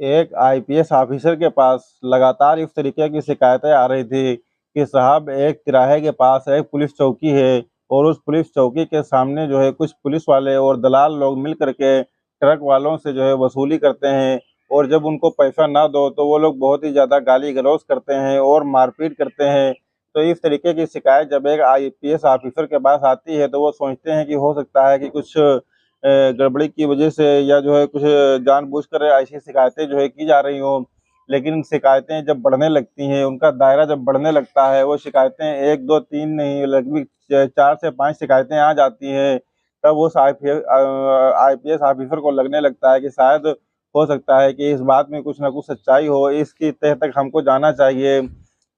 एक IPS officer के पास लगातार इस तरीके की शिकायतें आ रही थी कि साहब एक तिराहे के पास एक पुलिस चौकी है और उस पुलिस चौकी के सामने जो है कुछ पुलिस वाले और दलाल लोग मिल करके ट्रक वालों से जो है वसूली करते हैं और जब उनको पैसा ना दो तो वो लोग बहुत ही ज़्यादा गाली गलौज करते हैं और मारपीट करते हैं। तो इस तरीके की शिकायत जब एक आईपीएस ऑफिसर के पास आती है तो वो सोचते हैं कि हो सकता है कि कुछ गड़बड़ी की वजह से या जो है कुछ जानबूझकर ऐसी शिकायतें जो है की जा रही हों। लेकिन शिकायतें जब बढ़ने लगती हैं, उनका दायरा जब बढ़ने लगता है, वो शिकायतें 1, 2, 3 नहीं लगभग 4 से 5 शिकायतें आ जाती हैं, तब उस आईपीएस ऑफिसर को लगने लगता है कि शायद हो सकता है कि इस बात में कुछ न कुछ सच्चाई हो, इसकी तह तक हमको जाना चाहिए।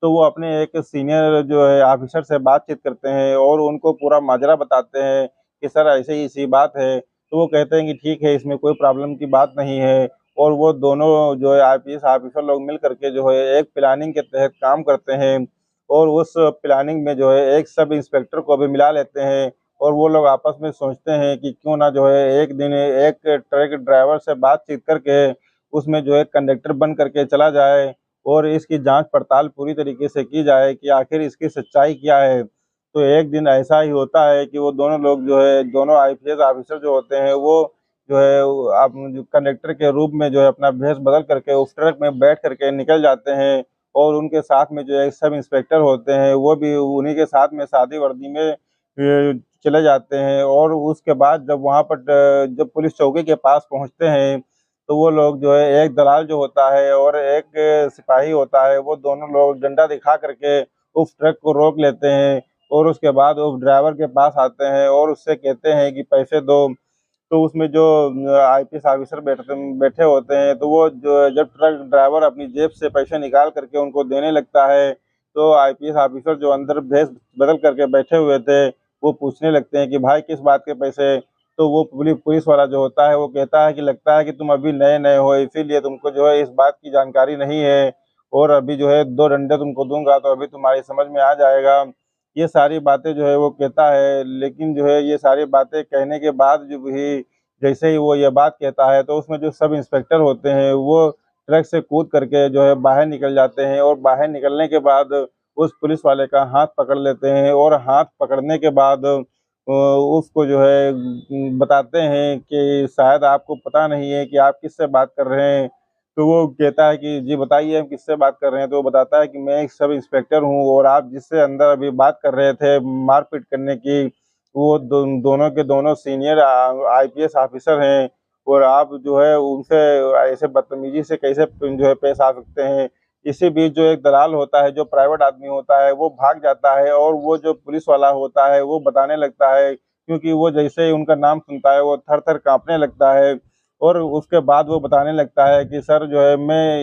तो वो अपने एक सीनियर जो है ऑफिसर से बातचीत करते हैं और उनको पूरा माजरा बताते हैं कि सर ऐसी-ऐसी बात है। तो वो कहते हैं कि ठीक है, इसमें कोई प्रॉब्लम की बात नहीं है और वो दोनों जो है आईपीएस ऑफिसर लोग मिल कर के जो है एक प्लानिंग के तहत काम करते हैं और उस प्लानिंग में जो है एक सब इंस्पेक्टर को भी मिला लेते हैं और वो लोग आपस में सोचते हैं कि क्यों ना जो है एक दिन एक ट्रक ड्राइवर से बातचीत करके उसमें जो है कंडक्टर बन करके चला जाए और इसकी जाँच पड़ताल पूरी तरीके से की जाए कि आखिर इसकी सच्चाई क्या है। तो एक दिन ऐसा ही होता है कि वो दोनों लोग जो है दोनों आईपीएस ऑफिसर जो होते हैं वो जो है वो आप जो कंडक्टर के रूप में जो है अपना भेष बदल करके उस ट्रक में बैठ करके निकल जाते हैं और उनके साथ में जो है सब इंस्पेक्टर होते हैं वो भी उन्हीं के साथ में सादी वर्दी में चले जाते हैं और उसके बाद जब वहाँ पर जब पुलिस चौकी के पास पहुँचते हैं तो वो लोग जो है एक दलाल जो होता है और एक सिपाही होता है वो दोनों लोग डंडा दिखा करके उस ट्रक को रोक लेते हैं और उसके बाद वो ड्राइवर के पास आते हैं और उससे कहते हैं कि पैसे दो। तो उसमें जो आईपीएस ऑफिसर बैठे होते हैं तो वो जो जब ट्रक ड्राइवर अपनी जेब से पैसे निकाल करके उनको देने लगता है, तो आईपीएस ऑफिसर जो अंदर भेष बदल करके बैठे हुए थे, वो पूछने लगते हैं कि भाई किस बात के पैसे? तो वो पुलिस वाला जो होता है वो कहता है कि लगता है कि तुम अभी नए-नए हो इसीलिए तुमको जो है इस बात की जानकारी नहीं है और अभी जो है 2 डंडे तुमको दूँगा तो अभी तुम्हारी समझ में आ जाएगा। ये सारी बातें जो है वो कहता है, लेकिन जो है ये सारी बातें कहने के बाद जो भी जैसे ही वो ये बात कहता है तो उसमें जो सब इंस्पेक्टर होते हैं वो ट्रक से कूद करके जो है बाहर निकल जाते हैं और बाहर निकलने के बाद उस पुलिस वाले का हाथ पकड़ लेते हैं और हाथ पकड़ने के बाद उसको जो है बताते हैं कि शायद आपको पता नहीं है कि आप किससे बात कर रहे हैं। तो वो कहता है कि जी बताइए हम किससे बात कर रहे हैं? तो वो बताता है कि मैं एक सब इंस्पेक्टर हूँ और आप जिससे अंदर अभी बात कर रहे थे मारपीट करने की, वो दोनों के दोनों सीनियर आईपीएस ऑफिसर हैं और आप जो है उनसे ऐसे बदतमीज़ी से कैसे जो है पेश आ सकते हैं। इसी बीच जो एक दलाल होता है, जो प्राइवेट आदमी होता है, वो भाग जाता है और वो जो पुलिस वाला होता है, वो बताने लगता है क्योंकि वो जैसे ही उनका नाम सुनता है, वो थर-थर काँपने लगता है और उसके बाद वो बताने लगता है कि सर जो है मैं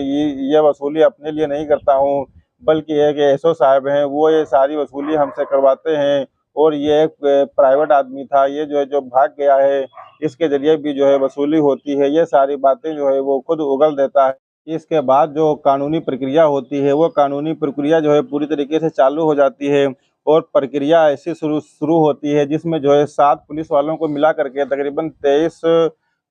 ये वसूली अपने लिए नहीं करता हूँ, बल्कि एक एसओ साहब हैं, वो ये सारी वसूली हमसे करवाते हैं और ये एक प्राइवेट आदमी था, ये जो है जो भाग गया है, इसके ज़रिए भी जो है वसूली होती है। ये सारी बातें जो है वो खुद उगल देता है। इसके बाद जो कानूनी प्रक्रिया होती है, वो कानूनी प्रक्रिया जो है पूरी तरीके से चालू हो जाती है और प्रक्रिया ऐसी शुरू शुरू होती है जिसमें जो है 7 पुलिस वालों को मिला करके तकरीबन 23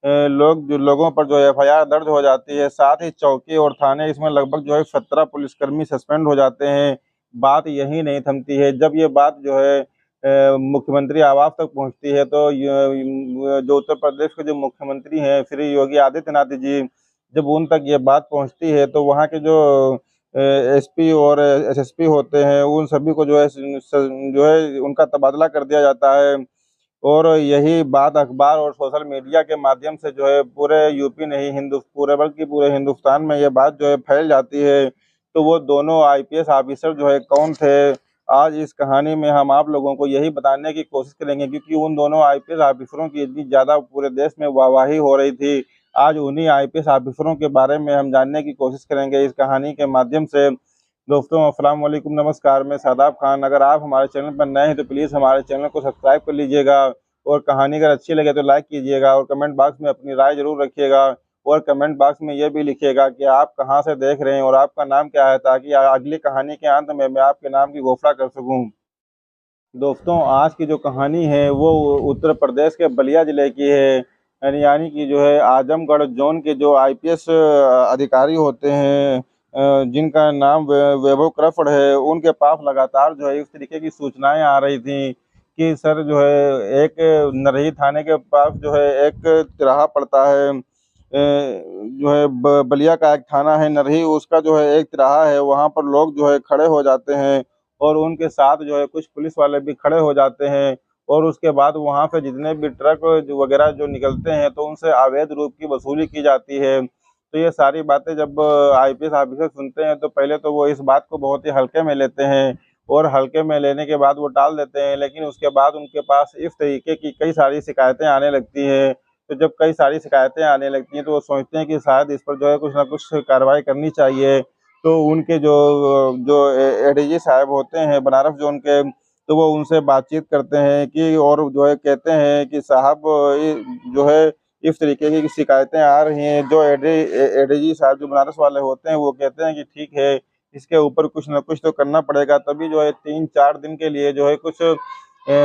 लोगों पर जो है एफआईआर दर्ज हो जाती है। साथ ही चौकी और थाने इसमें लगभग जो है 17 पुलिसकर्मी सस्पेंड हो जाते हैं। बात यहीं नहीं थमती है, जब ये बात जो है मुख्यमंत्री आवास तक पहुँचती है तो जो उत्तर प्रदेश के जो मुख्यमंत्री हैं श्री योगी आदित्यनाथ जी, जब उन तक ये बात पहुँचती है तो वहाँ के जो एसपी और एसएसपी होते हैं, उन सभी को जो है जो है उनका तबादला कर दिया जाता है और यही बात अखबार और सोशल मीडिया के माध्यम से जो है पूरे यूपी नहीं पूरे बल्कि पूरे हिंदुस्तान में ये बात जो है फैल जाती है। तो वो दोनों आईपीएस ऑफिसर जो है कौन थे? आज इस कहानी में हम आप लोगों को यही बताने की कोशिश करेंगे क्योंकि उन दोनों आईपीएस ऑफिसरों की इतनी ज़्यादा पूरे देश में वाहवाही हो रही थी। आज उन्हीं आईपीएस ऑफिसरों के बारे में हम जानने की कोशिश करेंगे इस कहानी के माध्यम से। दोस्तों अस्सलाम वालेकुम, नमस्कार, मैं शादाब खान। अगर आप हमारे चैनल पर नए हैं तो प्लीज़ हमारे चैनल को सब्सक्राइब कर लीजिएगा और कहानी अगर अच्छी लगे तो लाइक कीजिएगा और कमेंट बॉक्स में अपनी राय ज़रूर रखिएगा और कमेंट बॉक्स में ये भी लिखिएगा कि आप कहाँ से देख रहे हैं और आपका नाम क्या है ताकि अगली कहानी के अंत में मैं आपके नाम की घोषणा कर सकूँ। दोस्तों आज की जो कहानी है वो उत्तर प्रदेश के बलिया ज़िले की है। यानी कि जो है आजमगढ़ जोन के जो आईपीएस अधिकारी होते हैं, जिनका नाम वैभव कृष्ण है, उनके पास लगातार जो है इस तरीके की सूचनाएं आ रही थी कि सर जो है एक नरही थाने के पास जो है एक तिराहा पड़ता है, जो है बलिया का एक थाना है नरही, उसका जो है एक तिराहा है, वहाँ पर लोग जो है खड़े हो जाते हैं और उनके साथ जो है कुछ पुलिस वाले भी खड़े हो जाते हैं और उसके बाद वहाँ से जितने भी ट्रक वगैरह जो निकलते हैं तो उनसे अवैध रूप की वसूली की जाती है। तो ये सारी बातें जब आईपीएस ऑफिसर सुनते हैं तो पहले तो वो इस बात को बहुत ही हल्के में लेते हैं और हल्के में लेने के बाद वो टाल देते हैं, लेकिन उसके बाद उनके पास इस तरीके की कई सारी शिकायतें आने लगती हैं। तो जब कई सारी शिकायतें आने लगती हैं तो वो सोचते हैं कि शायद इस पर जो है कुछ ना कुछ कार्रवाई करनी चाहिए। तो उनके जो जो एडीजी साहब होते हैं बनारस जोन के, तो वो उनसे बातचीत करते हैं कि और जो है कहते हैं कि साहब ये जो है इस तरीके की शिकायतें आ रही हैं। जो एडीजी साहब जो बनारस वाले होते हैं वो कहते हैं कि ठीक है, इसके ऊपर कुछ ना कुछ तो करना पड़ेगा। तभी जो है 3-4 दिन के लिए जो है कुछ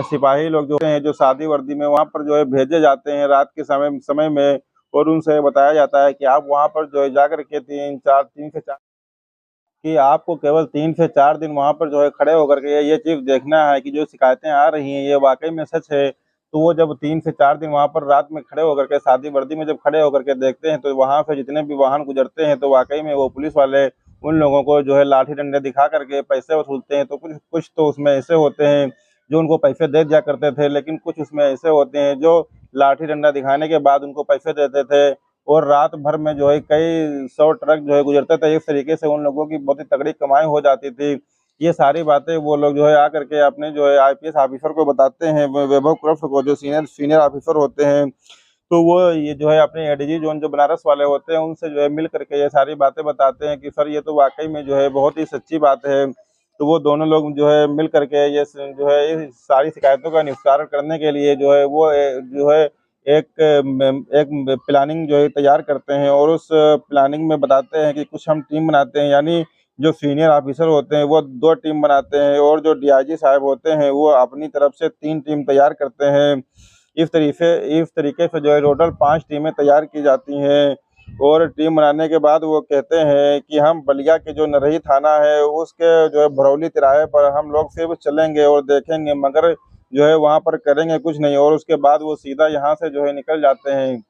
सिपाही लोग जो हैं जो सादी वर्दी में वहाँ पर जो है भेजे जाते हैं रात के समय समय में, और उनसे बताया जाता है कि आप वहाँ पर जो है जाकर के 3 से 4 कि आपको केवल 3 से 4 दिन वहाँ पर जो है खड़े होकर के ये चीज़ देखना है कि जो शिकायतें आ रही हैं ये वाक़ई में सच है। तो वो जब 3 से 4 दिन वहाँ पर रात में खड़े होकर के सादी वर्दी में जब खड़े होकर के देखते हैं तो वहाँ से जितने भी वाहन गुज़रते हैं तो वाक़ई में वो पुलिस वाले उन लोगों को जो है लाठी डंडे दिखा कर के पैसे वसूलते हैं। तो कुछ कुछ तो उसमें ऐसे होते हैं जो उनको पैसे दे दिया करते थे, लेकिन कुछ उसमें ऐसे होते हैं जो लाठी डंडा दिखाने के बाद उनको पैसे देते थे और रात भर में जो है कई 100 ट्रक जो है गुज़रते थे। इस तरीके से उन लोगों की बहुत ही तगड़ी कमाई हो जाती थी। ये सारी बातें वो लोग जो है आकर के अपने जो है आईपीएस ऑफिसर को बताते हैं, वैभव कृष्ण को, जो सीनियर सीनियर ऑफिसर होते हैं। तो वो ये जो है अपने एडीजी जोन जो बनारस वाले होते हैं उनसे जो है मिल करके ये सारी बातें बताते हैं कि सर ये तो वाक़ई में जो है बहुत ही सच्ची बात है। तो वो दोनों लोग जो है मिल करके ये जो है इस सारी शिकायतों का निस्तारण करने के लिए जो है वो जो है एक प्लानिंग जो है तैयार करते हैं और उस प्लानिंग में बताते हैं कि कुछ हम टीम बनाते हैं, यानी जो सीनियर ऑफिसर होते हैं वो 2 टीम बनाते हैं और जो डीआईजी साहब होते हैं वो अपनी तरफ से 3 टीम तैयार करते हैं। इस तरीके से जो है टोटल 5 टीमें तैयार की जाती हैं और टीम बनाने के बाद वो कहते हैं कि हम बलिया के जो नरही थाना है उसके जो है भरौली तिराहे पर हम लोग सिर्फ चलेंगे और देखेंगे, मगर जो है वहाँ पर करेंगे कुछ नहीं, और उसके बाद वो सीधा यहाँ से जो है निकल जाते हैं।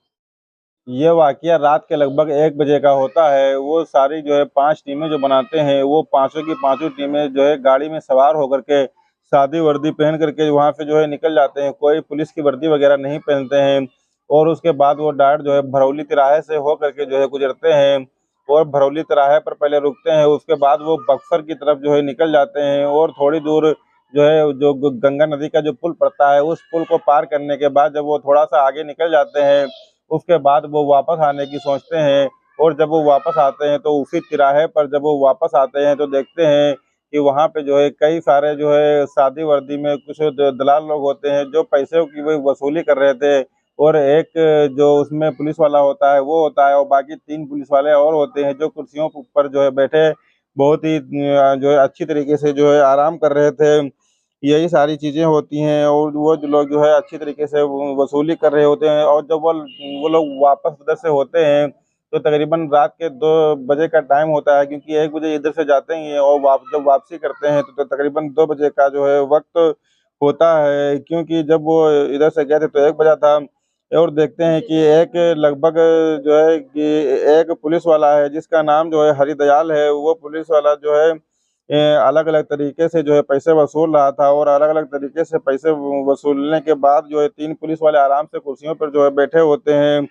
ये वाक़या रात के लगभग 1 बजे का होता है। वो सारी जो है 5 टीमें जो बनाते हैं, वो पाँचों की पाँचों टीमें जो है गाड़ी में सवार होकर के सादी वर्दी पहन कर के वहाँ से जो है निकल जाते हैं। कोई पुलिस की वर्दी वग़ैरह नहीं पहनते हैं और उसके बाद वो डायरेक्ट जो है भरौली तिराहे से होकर के जो है गुज़रते हैं और भरौली तिराहे पर पहले रुकते हैं। उसके बाद वो बक्सर की तरफ जो है निकल जाते हैं और थोड़ी दूर जो है जो गंगा नदी का जो पुल पड़ता है, उस पुल को पार करने के बाद जब वो थोड़ा-सा आगे निकल जाते हैं, उसके बाद वो वापस आने की सोचते हैं और जब वो वापस आते हैं तो उसी तिराहे पर जब वो वापस आते हैं तो देखते हैं कि वहाँ पे जो है कई सारे जो है सादी वर्दी में कुछ दलाल लोग होते हैं जो पैसे की वो वसूली कर रहे थे और एक जो उसमें पुलिस वाला होता है वो होता है और बाकी 3 पुलिस वाले और होते हैं जो कुर्सियों पर जो है बैठे बहुत ही जो है अच्छी तरीके से जो है आराम कर रहे थे। यही सारी चीज़ें होती हैं और वो जो लोग जो है अच्छी तरीके से वो वसूली कर रहे होते हैं और जब वो लोग वापस उधर से होते हैं, तो तकरीबन रात के 2 बजे का टाइम होता है, क्योंकि 1 बजे इधर से जाते ही हैं और जब वापसी करते हैं तो तकरीबन 2 बजे का जो है वक़्त होता है, क्योंकि जब वो इधर से गए थे तो 1 बजा था और देखते हैं कि एक लगभग जो है कि एक पुलिस वाला है जिसका नाम जो है हरिदयाल है, वो पुलिस वाला जो है अलग-अलग तरीके से जो है पैसे वसूल रहा था और अलग-अलग तरीके से पैसे व वसूलने के बाद जो है 3 पुलिस वाले आराम से कुर्सियों पर जो है बैठे होते हैं।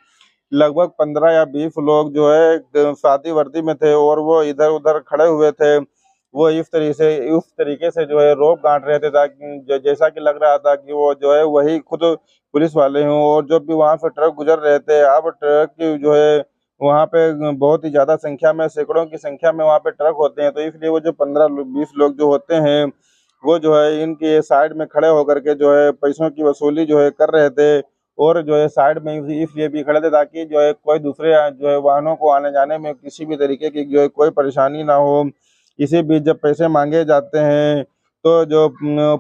लगभग 15 या 20 लोग जो है सादी वर्दी में थे और वो इधर-उधर खड़े हुए थे। वो इस तरीके से जो है रोब गाँठ रहे थे ताकि जैसा कि लग रहा था कि वो जो है वही खुद पुलिस वाले हों और जब भी वहाँ से ट्रक गुज़र रहे थे, अब ट्रक की जो है वहाँ पे बहुत ही ज़्यादा संख्या में, सैकड़ों की संख्या में वहाँ पे ट्रक होते हैं, तो इसलिए वो जो 15 लो 20 लोग जो होते हैं, वो जो है इनके साइड में खड़े होकर के जो है पैसों की वसूली जो है कर रहे थे और जो है साइड में इसलिए भी खड़े थे ताकि जो है कोई दूसरे जो है वाहनों को आने-जाने में किसी भी तरीके की जो है कोई परेशानी ना हो। इसी बीच जब पैसे माँगे जाते हैं, तो जो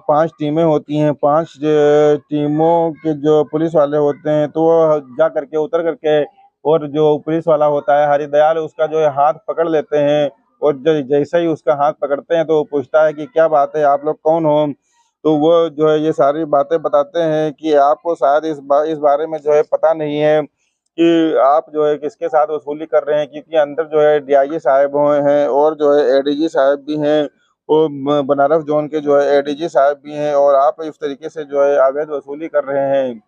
5 टीमें होती हैं, 5 टीमों के जो पुलिस वाले होते हैं, तो वो जा करके उतर करके और जो पुलिस वाला होता है हरिदयाल उसका जो है हाथ पकड़ लेते हैं और जैसे ही उसका हाथ पकड़ते हैं तो वो पूछता है कि क्या बात है, आप लोग कौन हो? तो वो जो है ये सारी बातें बताते हैं कि आपको शायद इस बारे में जो है पता नहीं है कि आप जो है किसके साथ वसूली कर रहे हैं, क्योंकि अंदर जो है डीआईजी साहब हुए हैं और जो है एडीजी साहब भी हैं। वो बनारस जोन के जो है एडीजी साहब भी हैं और आप इस तरीके से जो है अवैध वसूली कर रहे हैं।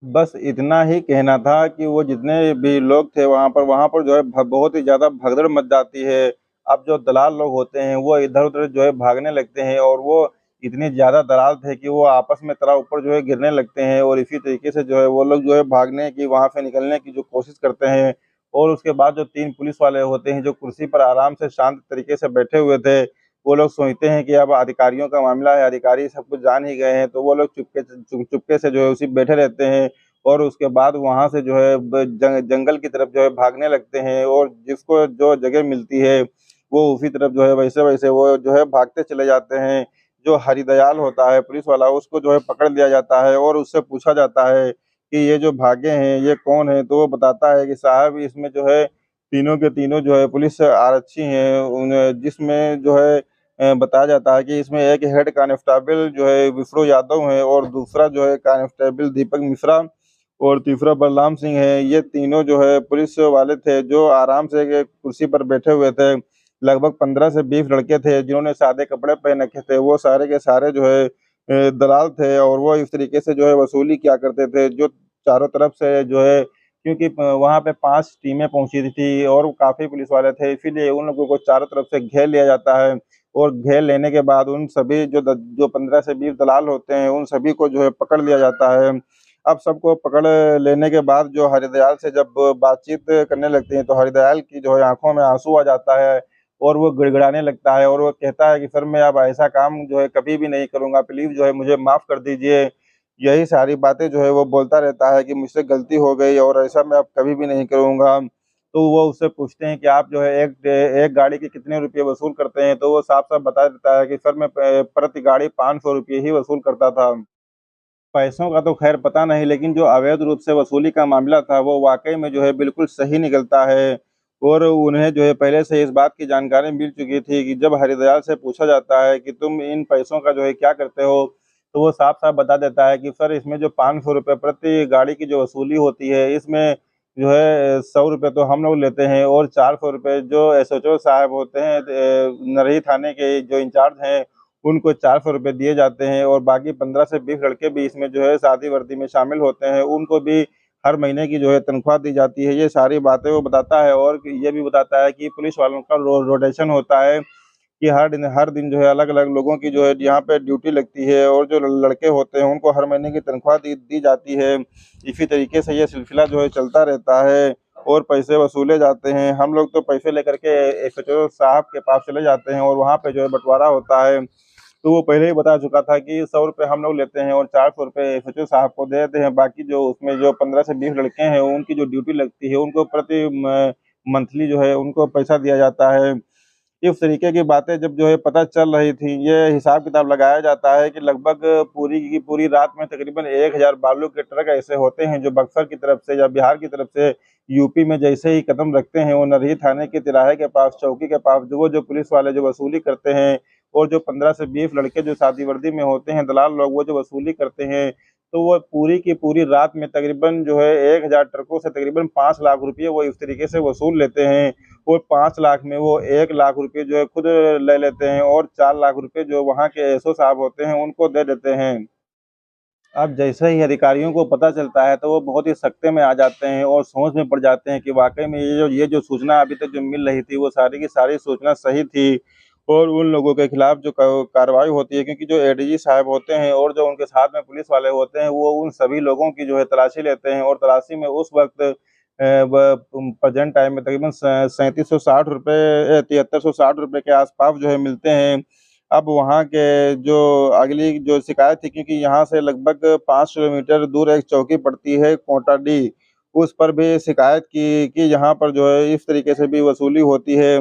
बस इतना ही कहना था कि वो जितने भी लोग थे वहाँ पर जो है बहुत ही ज़्यादा भगदड़ मच जाती है। अब जो दलाल लोग होते हैं वो इधर-उधर जो है भागने लगते हैं और वो इतने ज़्यादा दलाल थे कि वो आपस में तला ऊपर जो है गिरने लगते हैं और इसी तरीके से जो है वो लोग जो है भागने की वहाँ से निकलने की जो कोशिश करते हैं। और उसके बाद जो 3 पुलिस वाले होते हैं जो कुर्सी पर आराम से शांत तरीके से बैठे हुए थे, वो लोग सोचते हैं कि अब अधिकारियों का मामला है, अधिकारी सब कुछ जान ही गए हैं, तो वो लोग चुपके से जो है उसी बैठे रहते हैं और उसके बाद वहाँ से जो है जंगल की तरफ जो है भागने लगते हैं और जिसको जो जगह मिलती है, वो उसी तरफ जो है वैसे-वैसे वो जो है भागते चले जाते हैं। जो हरिदयाल होता है पुलिस वाला उसको जो है पकड़ लिया जाता है और उससे पूछा जाता है कि ये जो भागे हैं, ये कौन है? तो वो बताता है कि साहब इसमें जो है तीनों के तीनों जो है पुलिस आरक्षी हैं, उन जिसमें जो है बताया जाता है कि इसमें एक हेड कांस्टेबल जो है विप्रो यादव है और दूसरा जो है कांस्टेबल दीपक मिश्रा और तीसरा बलराम सिंह है। ये तीनों जो है पुलिस वाले थे जो आराम से एक कुर्सी पर बैठे हुए थे। लगभग 15 से 20 लड़के थे जिन्होंने सादे कपड़े पहन रखे थे। वो सारे के सारे जो है दलाल थे और वो इस तरीके से जो है वसूली किया करते थे। जो चारों तरफ से जो है क्योंकि वहाँ पे 5 टीमें पहुँची थी और काफ़ी पुलिस वाले थे, इसीलिए उन लोगों को चारों तरफ से घेर लिया जाता है और घेर लेने के बाद उन सभी जो 15 से 20 दलाल होते हैं, उन सभी को जो है पकड़ लिया जाता है। अब सबको पकड़ लेने के बाद जो हरिदयाल से जब बातचीत करने लगते हैं, तो हरिदयाल की जो है आँखों में आँसू आ जाता है और वो गिड़गिड़ाने लगता है और वो कहता है कि सर मैं अब ऐसा काम जो है कभी भी नहीं करूँगा, प्लीज़ जो है मुझे माफ़ कर दीजिए। यही सारी बातें जो है वो बोलता रहता है कि मुझसे गलती हो गई और ऐसा मैं अब कभी भी नहीं करूँगा। तो वो उससे पूछते हैं कि आप जो है एक गाड़ी के कितने रुपए वसूल करते हैं? तो वो साफ-साफ बता देता है कि सर मैं प्रति गाड़ी ₹500 ही वसूल करता था। पैसों का तो ख़ैर पता नहीं, लेकिन जो अवैध रूप से वसूली का मामला था, वो वाक़ई में जो है बिल्कुल सही निकलता है और उन्हें जो है पहले से इस बात की जानकारी मिल चुकी थी कि जब हरिदयाल से पूछा जाता है कि तुम इन पैसों का जो है क्या करते हो? तो वो साफ-साफ बता देता है कि सर इसमें जो ₹500 प्रति गाड़ी की जो वसूली होती है, इसमें जो है ₹100 तो हम लोग लेते हैं और ₹400 जो एसएचओ साहब होते हैं नरही थाने के जो इंचार्ज हैं उनको ₹400 दिए जाते हैं और बाकी 15 से 20 लड़के भी इसमें जो है सादी वर्दी में शामिल होते हैं, उनको भी हर महीने की जो है तनख्वाह दी जाती है। ये सारी बातें वो बताता है और ये भी बताता है कि पुलिस वालों का रोटेशन होता है कि हर दिन जो है अलग-अलग लोगों की जो है यहाँ पे ड्यूटी लगती है और जो लड़के होते हैं उनको हर महीने की तनख्वाह दी दी जाती है। इसी तरीके से ये सिलसिला जो है चलता रहता है और पैसे वसूले जाते हैं। हम लोग तो पैसे लेकर के एसएचओ साहब के पास चले जाते हैं और वहाँ पे जो है बँटवारा होता है। तो वो पहले ही बता चुका था कि ₹100 हम लोग लेते हैं और ₹400 एसएचओ साहब को दे देते हैं। बाकी जो उसमें जो 15 से 20 लड़के हैं, उनकी जो ड्यूटी लगती है, उनको प्रति मंथली जो है उनको पैसा दिया जाता है। इस तरीके की बातें जब जो है पता चल रही थी, ये हिसाब-किताब लगाया जाता है कि लगभग पूरी की पूरी रात में तकरीबन 1000 बालू के ट्रक ऐसे होते हैं, जो बक्सर की तरफ से या बिहार की तरफ से यूपी में जैसे ही कदम रखते हैं, वो नरही थाने के तिराहे के पास, चौकी के पास, जो पुलिस वाले जो वसूली करते हैं और जो 15 से 20 लड़के जो सादी वर्दी में होते हैं, दलाल लोग, वो जो वसूली करते हैं, तो वो पूरी की पूरी रात में तकरीबन जो है 1000 ट्रकों से तकरीबन 5 लाख रुपए वो इस तरीके से वसूल लेते हैं। और 5 लाख में वो 1 लाख रुपए जो है खुद ले लेते हैं और 4 लाख रुपए जो वहाँ के एसओ साहब होते हैं उनको दे देते हैं। अब जैसे ही अधिकारियों को पता चलता है तो वो बहुत ही सख्ते में आ जाते हैं और सोच में पड़ जाते हैं कि वाक़ई में ये जो सूचना अभी तक जो मिल रही थी वो सारी की सारी सूचना सही थी और उन लोगों के खिलाफ जो क कार्रवाई होती है, क्योंकि जो एडीजी साहब होते हैं और जो उनके साथ में पुलिस वाले होते हैं वो उन सभी लोगों की जो है तलाशी लेते हैं और तलाशी में उस वक़्त प्रेज़ेंट टाइम में तकरीबन ₹3760 ₹7360 के आस-पास जो है मिलते हैं। अब वहाँ के जो अगली जो शिकायत थी, क्योंकि यहाँ से लगभग 5 किलोमीटर दूर एक चौकी पड़ती है कोटाडीह, उस पर भी शिकायत की कि यहाँ पर जो है इस तरीके से भी वसूली होती है।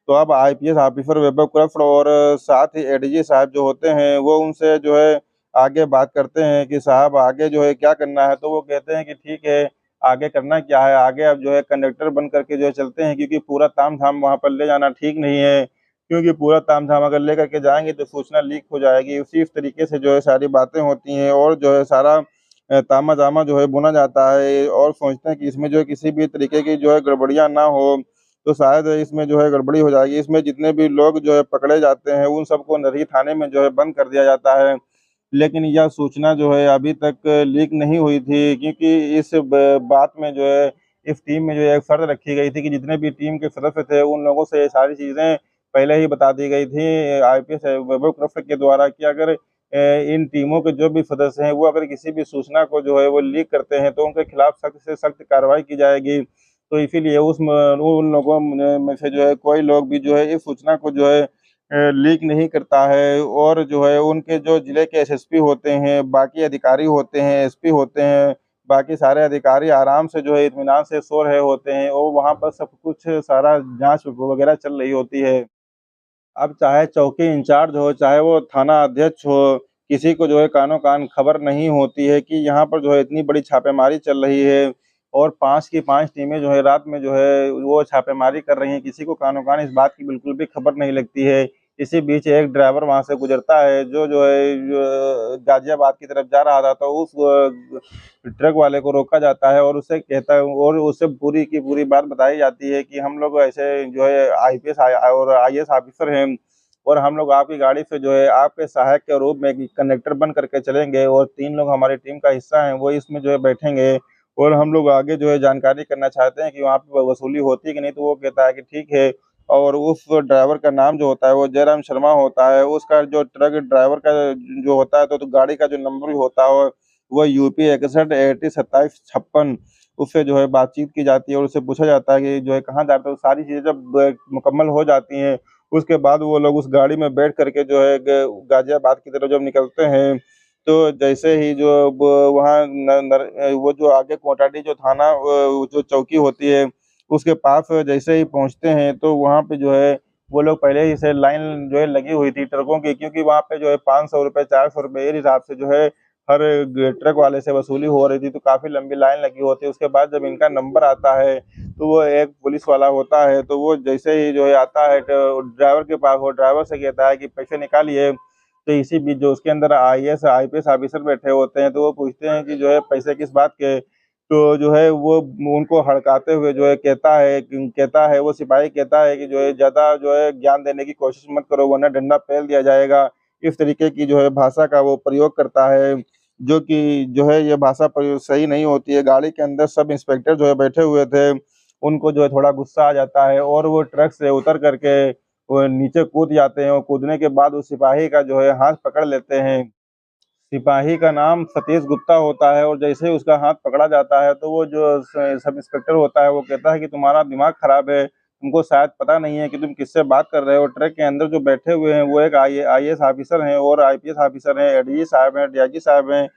तो अब आईपीएस ऑफिसर वैभव कृष्ण और साथ ही एडीजी साहब जो होते हैं, वो उनसे जो है आगे बात करते हैं कि साहब आगे जो है क्या करना है? तो वो कहते हैं कि ठीक है, आगे करना क्या है? आगे अब जो है कंडक्टर बन करके जो है चलते हैं, क्योंकि पूरा तामझाम वहाँ पर ले जाना ठीक नहीं है, क्योंकि पूरा तामझाम अगर लेकर के जाएँगे तो सूचना लीक हो जाएगी। उसी तरीके से जो है सारी बातें होती हैं और जो है सारा तामा-झामा जो है बुना जाता है और सोचते हैं कि इसमें जो है किसी भी तरीके की जो है गड़बड़ियाँ ना हो, तो शायद इसमें जो है गड़बड़ी हो जाएगी। इसमें जितने भी लोग जो है पकड़े जाते हैं, उन सबको नरही थाने में जो है बंद कर दिया जाता है। लेकिन यह सूचना जो है अभी तक लीक नहीं हुई थी, क्योंकि इस ब बात में जो है इस टीम में जो है एक शर्त रखी गई थी कि जितने भी टीम के सदस्य थे, उन लोगों से ये सारी चीज़ें पहले ही बता दी गई थी आईपीएस वैभव कृष्ण के द्वारा कि अगर इन टीमों के जो भी सदस्य हैं, वो अगर किसी भी सूचना को जो है वो लीक करते हैं, तो उनके खिलाफ सख्त से सख्त कार्रवाई की जाएगी। तो इसीलिए उन लोगों में से जो है कोई लोग भी जो है इस सूचना को जो है लीक नहीं करता है और जो है उनके जो ज़िले के एसएसपी होते हैं, बाकी अधिकारी होते हैं, एसपी होते हैं, बाकी सारे अधिकारी आराम से जो है इत्मीनान से सो रहे होते हैं और वहाँ पर सब कुछ सारा जाँच वगैरह चल रही होती है। अब चाहे चौकी इंचार्ज हो, चाहे वो थाना अध्यक्ष हो, किसी को जो है कानो-कान खबर नहीं होती है कि यहाँ पर जो है इतनी बड़ी छापेमारी चल रही है और 5 की 5 टीमें जो है रात में जो है वो छापेमारी कर रही हैं। किसी को कानो-कान इस बात की बिल्कुल भी खबर नहीं लगती है। इसी बीच एक ड्राइवर वहाँ से गुज़रता है जो है गाज़ियाबाद की तरफ जा रहा था, तो उस ट्रक वाले को रोका जाता है और उससे कहता है और उससे पूरी की पूरी बात बताई जाती है कि हम लोग ऐसे जो है आईपीएस और आईएएस ऑफिसर हैं और हम लोग आपकी गाड़ी से जो है आपके सहायक के रूप में कंडक्टर बन करके चलेंगे और 3 लोग हमारी टीम का हिस्सा हैं, वो इसमें जो है बैठेंगे और हम लोग आगे जो है जानकारी करना चाहते हैं कि वहाँ पे वसूली होती है कि नहीं? तो वो कहता है कि ठीक है और उस ड्राइवर का नाम जो होता है वो जयराम शर्मा होता है। उसका जो ट्रक ड्राइवर का जो होता है तो गाड़ी का जो नंबर भी होता है वो यूपी 61 80 27 56 उससे जो है बातचीत की जाती है और उससे पूछा जाता है कि जो है कहाँ जाते हो? सारी चीज़ें जब मुकम्मल हो जाती हैं, उसके बाद वो लोग उस गाड़ी में बैठ कर के जो है गाज़ियाबाद की तरफ जब निकलते हैं, तो जैसे ही जो ब वहाँ न नर वो जो आगे कोटाडी जो थाना जो चौकी होती है, उसके पास जैसे ही पहुँचते हैं, तो वहाँ पे जो है वो लोग पहले ही से लाइन जो है लगी हुई थी ट्रकों की, क्योंकि वहाँ पे जो है ₹500 ₹400 इस हिसाब से जो है हर ट्रक वाले से वसूली हो रही थी, तो काफ़ी लंबी लाइन लगी होती है। उसके बाद जब इनका नंबर आता है, तो वो एक पुलिस वाला होता है, तो वो जैसे ही जो है आता है ड्राइवर के पास, वो ड्राइवर से कहता है कि पैसे निकालिए। तो इसी बीच जो उसके अंदर आईएएस, आईपीएस ऑफिसर बैठे होते हैं, तो वो पूछते हैं कि जो है पैसे किस बात के? तो जो है वो उनको हड़काते हुए जो है कहता है वो सिपाही कहता है कि जो है ज़्यादा जो है ज्ञान देने की कोशिश मत करो वरना डंडा पेल दिया जाएगा। इस तरीके की जो है भाषा का वो प्रयोग करता है, जो कि जो है ये भाषा प्रयोग सही नहीं होती है। गाड़ी के अंदर सब इंस्पेक्टर जो है बैठे हुए थे, उनको जो है थोड़ा गुस्सा आ जाता है और वो ट्रक से उतर कर के वो नीचे कूद जाते हैं और कूदने के बाद उस सिपाही का जो है हाथ पकड़ लेते हैं। सिपाही का नाम सतीश गुप्ता होता है और जैसे ही उसका हाथ पकड़ा जाता है, तो वो जो सब इंस्पेक्टर होता है, वो कहता है कि तुम्हारा दिमाग खराब है, तुमको शायद पता नहीं है कि तुम किससे बात कर रहे हो। ट्रक के अंदर जो बैठे हुए हैं, वो एक आईएएस ऑफिसर हैं और आईपीएस ऑफिसर हैं, एडीजी साहब हैं, डीआईजी साहब हैं।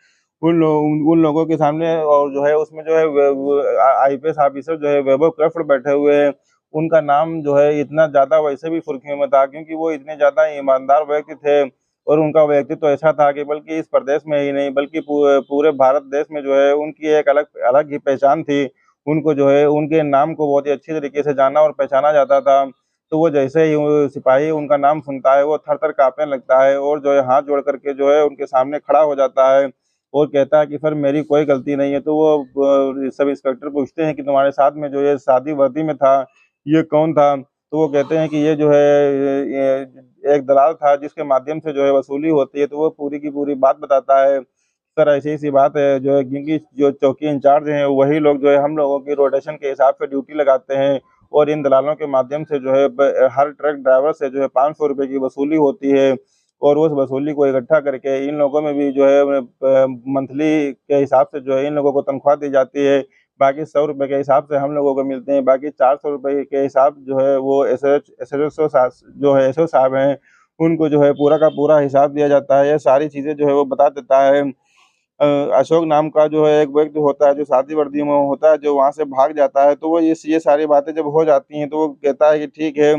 उन लोगों के सामने और जो है उसमें जो है आईपीएस ऑफिसर जो है वैभव कृष्ण बैठे हुए हैं। उनका नाम जो है इतना ज़्यादा वैसे भी सुर्खियों में था, क्योंकि वो इतने ज़्यादा ईमानदार व्यक्ति थे और उनका व्यक्तित्व ऐसा था कि बल्कि इस प्रदेश में ही नहीं बल्कि पूरे भारत देश में जो है उनकी एक अलग अलग ही पहचान थी। उनको जो है उनके नाम को बहुत ही अच्छी तरीके से जाना और पहचाना जाता था। तो वो जैसे ही वो सिपाही उनका नाम सुनता है, वो थर-थर काँपने लगता है और जो है हाथ जोड़ कर के जो है उनके सामने खड़ा हो जाता है और कहता है कि सर मेरी कोई गलती नहीं है। तो वो सब इंस्पेक्टर पूछते हैं कि तुम्हारे साथ में जो ये सादी वर्दी में था, ये कौन था? तो वो कहते हैं कि ये जो है ये एक दलाल था जिसके माध्यम से जो है वसूली होती है, तो वो पूरी की पूरी बात बताता है। सर ऐसी-ऐसी बात है जो है क्योंकि जो चौकी इंचार्ज हैं वही लोग जो है हम लोगों की रोटेशन के हिसाब से ड्यूटी लगाते हैं और इन दलालों के माध्यम से जो है हर ट्रक ड्राइवर से जो है ₹500 की वसूली होती है और उस वसूली को इकट्ठा करके इन लोगों में भी जो है मंथली के हिसाब से जो है इन लोगों को तनख्वाह दी जाती है। बाकी ₹100 के हिसाब से हम लोगों को मिलते हैं, बाकी ₹400 के हिसाब जो है वो एसएचओ जो है एसओ साहब हैं, उनको जो है पूरा का पूरा हिसाब दिया जाता है। ये सारी चीज़ें जो है वो बता देता है। अशोक नाम का जो है एक व्यक्ति होता है जो सादी वर्दी में होता है, जो वहाँ से भाग जाता है, तो वो ये सारी बातें जब हो जाती हैं, तो वो कहता है कि ठीक है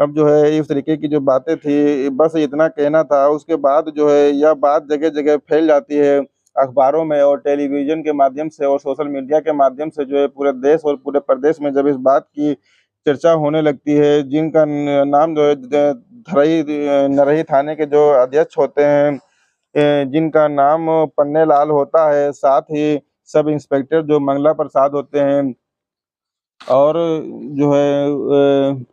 अब जो है इस तरीके की जो बातें थी, बस इतना कहना था। उसके बाद जो है यह बात जगह-जगह फैल जाती है, अखबारों में और टेलीविज़न के माध्यम से और सोशल मीडिया के माध्यम से जो है पूरे देश और पूरे प्रदेश में जब इस बात की चर्चा होने लगती है, जिनका न नाम जो है नरही थाने के जो अध्यक्ष होते हैं, जिनका नाम पन्नेलाल होता है, साथ ही सब इंस्पेक्टर जो मंगला प्रसाद होते हैं और जो है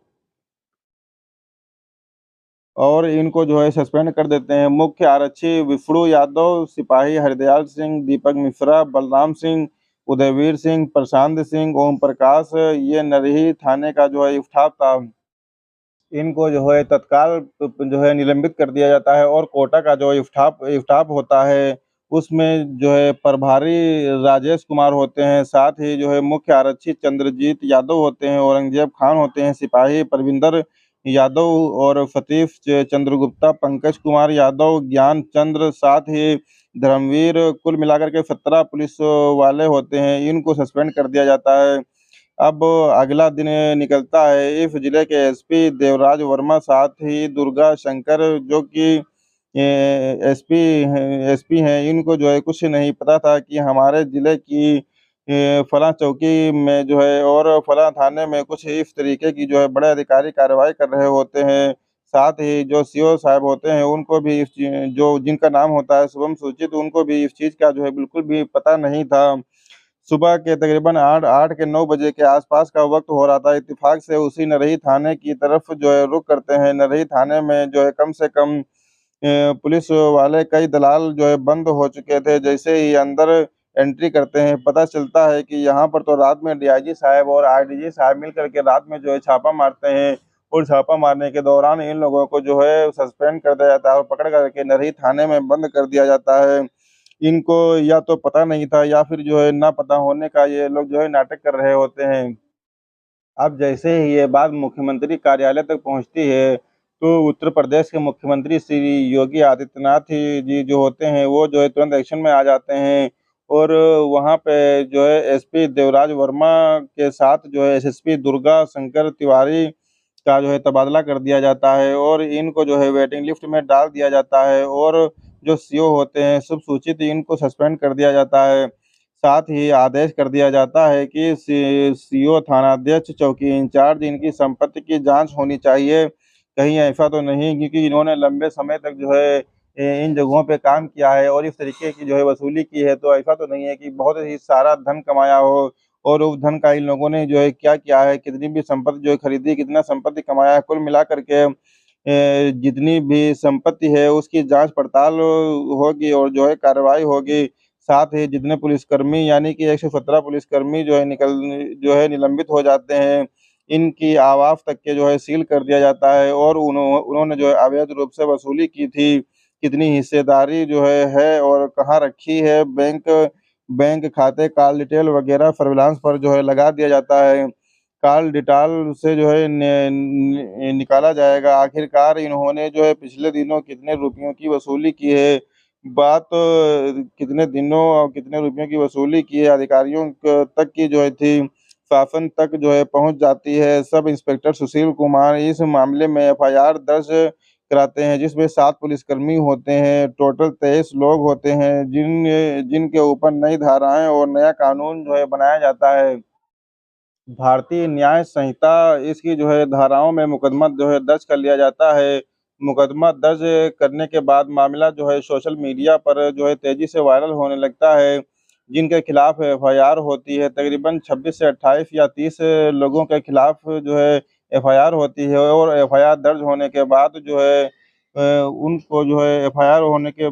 और इनको जो है सस्पेंड कर देते हैं। मुख्य आरक्षी विष्णु यादव, सिपाही हरदयाल सिंह, दीपक मिश्रा, बलराम सिंह, उदयवीर सिंह, प्रशांत सिंह, ओम प्रकाश, ये नरही थाने का जो है स्टाफ था। इनको जो है तत्काल जो है निलंबित कर दिया जाता है और कोटा का जो स्टाफ स्टाफ होता है, उसमें जो है प्रभारी राजेश कुमार होते हैं, साथ ही जो है मुख्य आरक्षी चंद्रजीत यादव होते हैं, औरंगजेब खान होते हैं, सिपाही परविंदर यादव और फतीफ चंद्रगुप्ता, पंकज कुमार यादव, ज्ञान चंद्र, साथ ही धर्मवीर, कुल मिलाकर के 17 पुलिस वाले होते हैं। इनको सस्पेंड कर दिया जाता है। अब अगला दिन निकलता है, इस जिले के एसपी देवराज वर्मा साथ ही दुर्गा शंकर जो कि एसपी हैं, इनको जो है कुछ नहीं पता था कि हमारे जिले की फलाँ चौकी में जो है और फलाँ थाने में कुछ इस तरीके की जो है बड़े अधिकारी कार्रवाई कर रहे होते हैं। साथ ही जो सीओ साहब होते हैं, उनको भी इस ची जो जिनका नाम होता है शुभम सूचित, उनको भी इस चीज़ का जो है बिल्कुल भी पता नहीं था। सुबह के तकरीबन 8 के 9 बजे के आसपास का वक़्त हो रहा था। इत्तेफ़ाक से उसी नरही थाने की तरफ जो है रुख करते हैं। नरही थाने में जो है कम से कम पुलिस वाले कई दलाल जो है बंद हो चुके थे। जैसे ही अंदर एंट्री करते हैं, पता चलता है कि यहाँ पर तो रात में डीआईजी साहब और आईडीजी साहब मिल कर के रात में जो है छापा मारते हैं और छापा मारने के दौरान इन लोगों को जो है सस्पेंड कर दिया जाता है और पकड़ कर के नरही थाने में बंद कर दिया जाता है। इनको या तो पता नहीं था या फिर जो है ना पता होने का ये लोग जो है नाटक कर रहे होते हैं। अब जैसे ही ये बात मुख्यमंत्री कार्यालय तक पहुँचती है, तो उत्तर प्रदेश के मुख्यमंत्री श्री योगी आदित्यनाथ जी जो होते हैं, वो जो है तुरंत एक्शन में आ जाते हैं और वहाँ पे जो है एसपी देवराज वर्मा के साथ जो है एसएसपी दुर्गा शंकर तिवारी का जो है तबादला कर दिया जाता है और इनको जो है वेटिंग लिस्ट में डाल दिया जाता है और जो सीओ होते हैं शुभ सूचित इनको सस्पेंड कर दिया जाता है। साथ ही आदेश कर दिया जाता है कि सीओ थानाध्यक्ष, चौकी इंचार्ज इनकी संपत्ति की जाँच होनी चाहिए। कहीं ऐसा तो नहीं क्योंकि इन्होंने लंबे समय तक जो है इन जगहों पे काम किया है और इस तरीके की जो है वसूली की है, तो ऐसा तो नहीं है कि बहुत ही सारा धन कमाया हो और उस धन का इन लोगों ने जो है क्या किया है, कितनी भी संपत्ति जो है खरीदी, कितना संपत्ति कमाया है, कुल मिलाकर के जितनी भी संपत्ति है उसकी जाँच-पड़ताल होगी और जो है कार्रवाई होगी। साथ ही जितने पुलिसकर्मी यानी कि 117 पुलिसकर्मी जो है निलंबित हो जाते हैं, इनकी आवास तक के जो है सील कर दिया जाता है और उन्होंने जो है अवैध रूप से वसूली की थी, कितनी हिस्सेदारी जो है और कहाँ रखी है, बैंक खाते, कॉल डिटेल वगैरह सर्विलांस पर जो है लगा दिया जाता है। कॉल डिटेल से जो है निकाला जाएगा। आखिरकार इन्होंने जो है पिछले दिनों कितने रुपयों की वसूली की है, बात कितने दिनों और कितने रुपयों की वसूली की है अधिकारियों क तक की जो है थी, शासन तक जो है पहुँच जाती है। सब इंस्पेक्टर सुशील कुमार इस मामले में एफआईआर दर्ज कराते हैं जिसमें 7 पुलिसकर्मी होते हैं, टोटल 23 लोग होते हैं जिनके ऊपर नई धाराएँ और नया कानून जो है बनाया जाता है। भारतीय न्याय संहिता इसकी जो है धाराओं में मुकदमा जो है दर्ज कर लिया जाता है। मुकदमा दर्ज करने के बाद मामला जो है सोशल मीडिया पर जो है तेज़ी से वायरल होने लगता है। जिनके खिलाफ एफआईआर होती है तकरीबन 26 से 28 या 30 लोगों के खिलाफ जो है एफआईआर होती है और एफआईआर दर्ज होने के बाद जो है उनको जो है एफआईआर होने के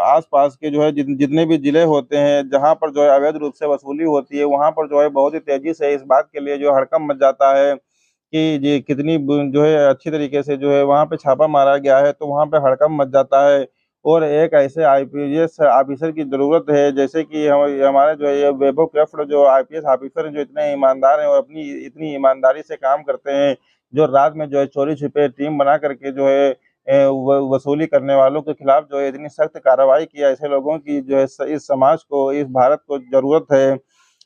आस-पास के जो है जितने भी ज़िले होते हैं, जहाँ पर जो है अवैध रूप से वसूली होती है, वहाँ पर जो है बहुत ही तेज़ी से इस बात के लिए जो हड़कंप मच जाता है कि जी कितनी ब जो है अच्छी तरीके से जो है वहाँ पे छापा मारा गया है, तो वहाँ पे हड़कंप मच जाता है और एक ऐसे आईपीएस ऑफ़िसर की ज़रूरत है, जैसे कि हमारे जो है ये वैभव कृष्ण जो आईपीएस ऑफ़िसर हैं, जो इतने ईमानदार हैं और अपनी इतनी ईमानदारी से काम करते हैं, जो रात में जो है चोरी-छिपे टीम बना कर के जो है व वसूली करने वालों के खिलाफ जो है इतनी सख्त कार्रवाई की, ऐसे लोगों की जो है इस समाज को, इस भारत को ज़रूरत है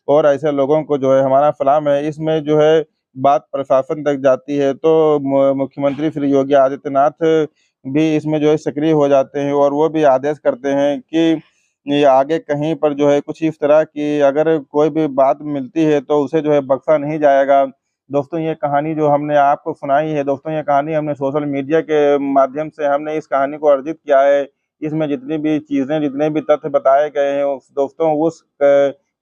और ऐसे लोगों को जो है हमारा सलाम है। इसमें जो है बात प्रशासन तक जाती है तो मुख्यमंत्री श्री योगी आदित्यनाथ भी इसमें जो है सक्रिय हो जाते हैं और वो भी आदेश करते हैं कि ये आगे कहीं पर जो है कुछ इस तरह की अगर कोई भी बात मिलती है तो उसे जो है बख्शा नहीं जाएगा। दोस्तों ये कहानी जो हमने आपको सुनाई है दोस्तों, ये कहानी हमने सोशल मीडिया के माध्यम से हमने इस कहानी को अर्जित किया है। इसमें जितनी भी चीज़ें, जितने भी तथ्य बताए गए हैं उस दोस्तों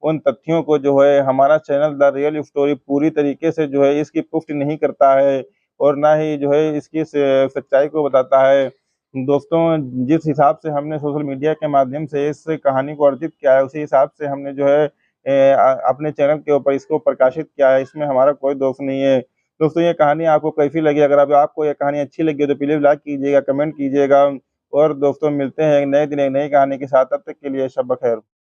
उन तथ्यों को जो है हमारा चैनल द रियल स्टोरी पूरी तरीके से जो है इसकी पुष्टि नहीं करता है और ना ही जो है इसकी सच्चाई को बताता है। दोस्तों जिस हिसाब से हमने सोशल मीडिया के माध्यम से इस कहानी को अर्जित किया है, उसी हिसाब से हमने जो है अपने चैनल के ऊपर इसको प्रकाशित किया है, इसमें हमारा कोई दोष नहीं है। दोस्तों ये कहानी आपको कैसी लगी? अगर अब आपको ये कहानी अच्छी लगी हो तो प्लीज़ लाइक कीजिएगा, कमेंट कीजिएगा और दोस्तों मिलते हैं एक नए दिन, एक नई कहानी के साथ, तब तक के लिए शब ख़ैर।